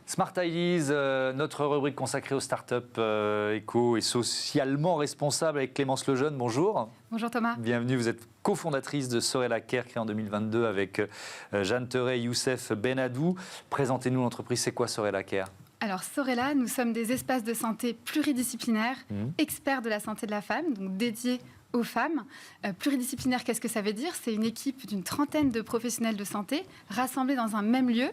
Smart Ideas, notre rubrique consacrée aux startups éco et socialement responsables avec Clémence Lejeune. Bonjour. Bonjour Thomas. Bienvenue, vous êtes cofondatrice de Sorella Care, créée en 2022 avec Jeanne Teuret et Youssef Benadou. Présentez-nous l'entreprise, c'est quoi Sorella Care ? Alors Sorella, nous sommes des espaces de santé pluridisciplinaires, experts de la santé de la femme, donc dédiés aux femmes. Pluridisciplinaire, qu'est-ce que ça veut dire ? C'est une équipe d'une trentaine de professionnels de santé rassemblés dans un même lieu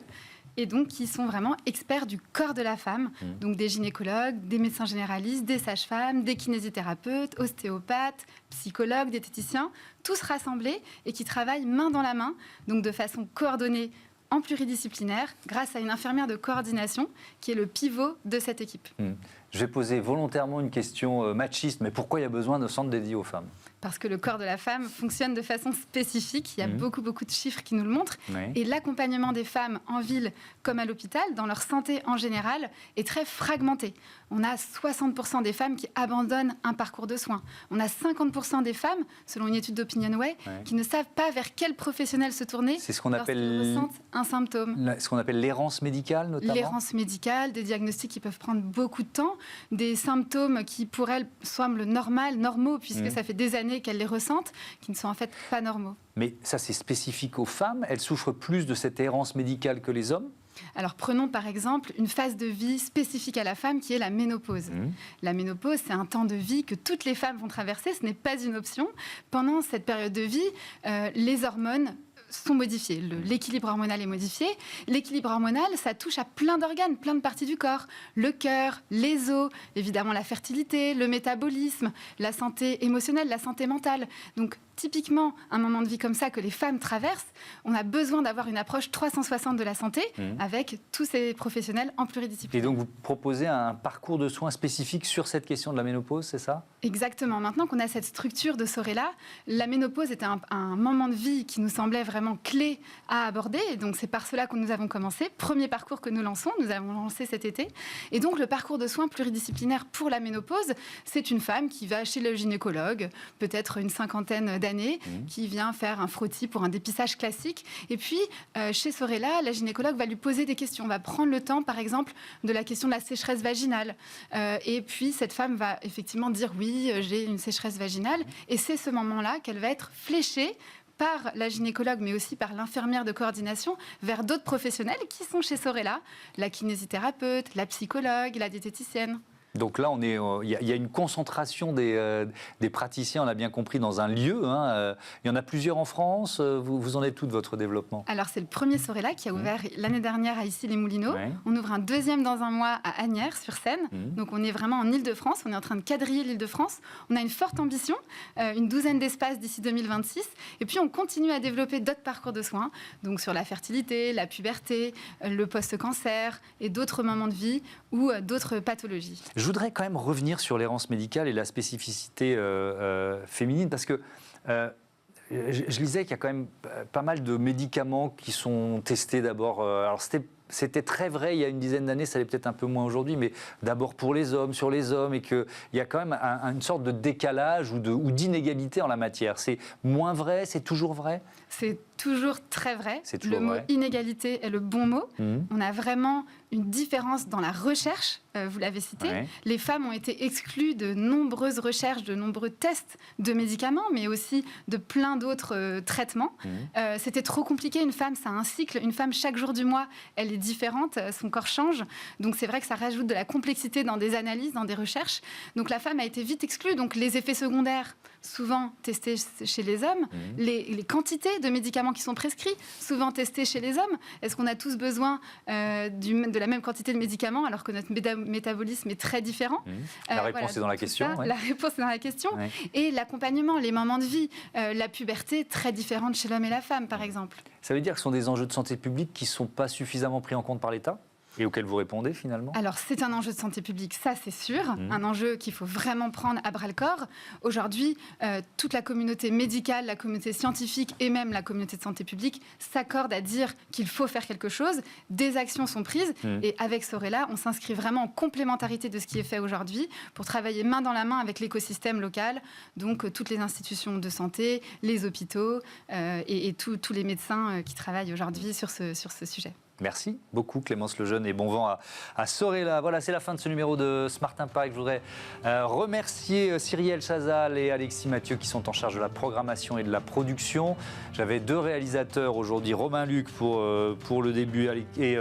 et donc qui sont vraiment experts du corps de la femme, donc des gynécologues, des médecins généralistes, des sages-femmes, des kinésithérapeutes, ostéopathes, psychologues, diététiciens, tous rassemblés et qui travaillent main dans la main, donc de façon coordonnée en pluridisciplinaire, grâce à une infirmière de coordination qui est le pivot de cette équipe. Je vais poser volontairement une question machiste, mais pourquoi il y a besoin de centres dédiés aux femmes ? Parce que le corps de la femme fonctionne de façon spécifique. Il y a beaucoup de chiffres qui nous le montrent. Oui. Et l'accompagnement des femmes en ville comme à l'hôpital, dans leur santé en général, est très fragmenté. On a 60% des femmes qui abandonnent un parcours de soins. On a 50% des femmes, selon une étude d'OpinionWay, qui ne savent pas vers quel professionnel se tourner. C'est ce qu'on appelle ressentent un symptôme. Ce qu'on appelle l'errance médicale, notamment. L'errance médicale, des diagnostics qui peuvent prendre beaucoup de temps, des symptômes qui, pour elles, semblent normaux, puisque ça fait des années qu'elles les ressentent, qui ne sont en fait pas normaux. Mais ça, c'est spécifique aux femmes. Elles souffrent plus de cette errance médicale que les hommes ? Alors prenons par exemple une phase de vie spécifique à la femme qui est la ménopause. La ménopause, c'est un temps de vie que toutes les femmes vont traverser, ce n'est pas une option. Pendant cette période de vie, les hormones sont modifiées. L'équilibre hormonal est modifié. L'équilibre hormonal, ça touche à plein d'organes, plein de parties du corps. Le cœur, les os, évidemment la fertilité, le métabolisme, la santé émotionnelle, la santé mentale. Donc, typiquement, un moment de vie comme ça que les femmes traversent, on a besoin d'avoir une approche 360 de la santé avec tous ces professionnels en pluridiscipline. Et donc, vous proposez un parcours de soins spécifique sur cette question de la ménopause, c'est ça ? Exactement. Maintenant qu'on a cette structure de Sorella, la ménopause était un moment de vie qui nous semblait vraiment clé à aborder. Et donc, c'est par cela que nous avons commencé. Premier parcours que nous lançons, nous avons lancé cet été. Et donc, le parcours de soins pluridisciplinaire pour la ménopause, c'est une femme qui va chez le gynécologue, peut-être une cinquantaine d'années, qui vient faire un frottis pour un dépistage classique. Et puis, chez Sorella, la gynécologue va lui poser des questions. On va prendre le temps, par exemple, de la question de la sécheresse vaginale. Et puis, cette femme va effectivement dire « oui, j'ai une sécheresse vaginale ». Et c'est ce moment-là qu'elle va être fléchée par la gynécologue, mais aussi par l'infirmière de coordination, vers d'autres professionnels qui sont chez Sorella, la kinésithérapeute, la psychologue, la diététicienne. Donc là, il y a une concentration des praticiens, on a bien compris, dans un lieu. Il y en a plusieurs en France. Vous en êtes tout de votre développement ? Alors, c'est le premier Sorella qui a ouvert l'année dernière à Issy-les-Moulineaux. Ouais. On ouvre un deuxième dans un mois à Asnières-sur-Seine. Donc, on est vraiment en Île-de-France. On est en train de quadriller l'Île-de-France. On a une forte ambition, une douzaine d'espaces d'ici 2026. Et puis, on continue à développer d'autres parcours de soins, donc sur la fertilité, la puberté, le post-cancer et d'autres moments de vie ou d'autres pathologies. Je voudrais quand même revenir sur l'errance médicale et la spécificité féminine, parce que je lisais qu'il y a quand même pas mal de médicaments qui sont testés d'abord. Alors c'était très vrai il y a une dizaine d'années, ça l'est peut-être un peu moins aujourd'hui, mais d'abord pour les hommes, sur les hommes, et qu'il y a quand même une sorte de décalage ou d'inégalité en la matière. C'est moins vrai, c'est toujours vrai ? C'est toujours très vrai. Toujours le mot vrai. Inégalité est le bon mot. On a vraiment une différence dans la recherche, vous l'avez cité. Ouais. Les femmes ont été exclues de nombreuses recherches, de nombreux tests de médicaments, mais aussi de plein d'autres traitements. C'était trop compliqué. Une femme, ça a un cycle. Une femme, chaque jour du mois, elle est différente. Son corps change. Donc, c'est vrai que ça rajoute de la complexité dans des analyses, dans des recherches. Donc, la femme a été vite exclue. Donc, les effets secondaires, souvent testés chez les hommes. Les quantités de médicaments qui sont prescrits, souvent testés chez les hommes. Est-ce qu'on a tous besoin de la même quantité de médicaments alors que notre métabolisme est très différent? La réponse est dans la question. Ouais. La réponse est dans la question. Ouais. Et l'accompagnement, les moments de vie, la puberté, très différente chez l'homme et la femme, par exemple. Ça veut dire que ce sont des enjeux de santé publique qui ne sont pas suffisamment pris en compte par l'État ? Et auquel vous répondez finalement ? Alors c'est un enjeu de santé publique, ça c'est sûr, un enjeu qu'il faut vraiment prendre à bras-le-corps. Aujourd'hui, toute la communauté médicale, la communauté scientifique et même la communauté de santé publique s'accordent à dire qu'il faut faire quelque chose. Des actions sont prises et avec Sorella, on s'inscrit vraiment en complémentarité de ce qui est fait aujourd'hui pour travailler main dans la main avec l'écosystème local, donc toutes les institutions de santé, les hôpitaux et tous les médecins qui travaillent aujourd'hui sur ce sujet. Merci beaucoup Clémence Lejeune et bon vent à Sorella. Voilà, c'est la fin de ce numéro de Smart Impact. Je voudrais remercier Cyrielle Chazal et Alexis Mathieu qui sont en charge de la programmation et de la production. J'avais 2 réalisateurs aujourd'hui, Romain Luc pour le début et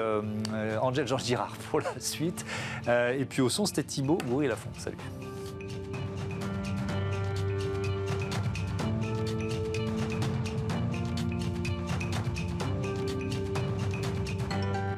Angèle Georges Girard pour la suite. Et puis au son, c'était Thibaut Bourri-Lafont. Salut.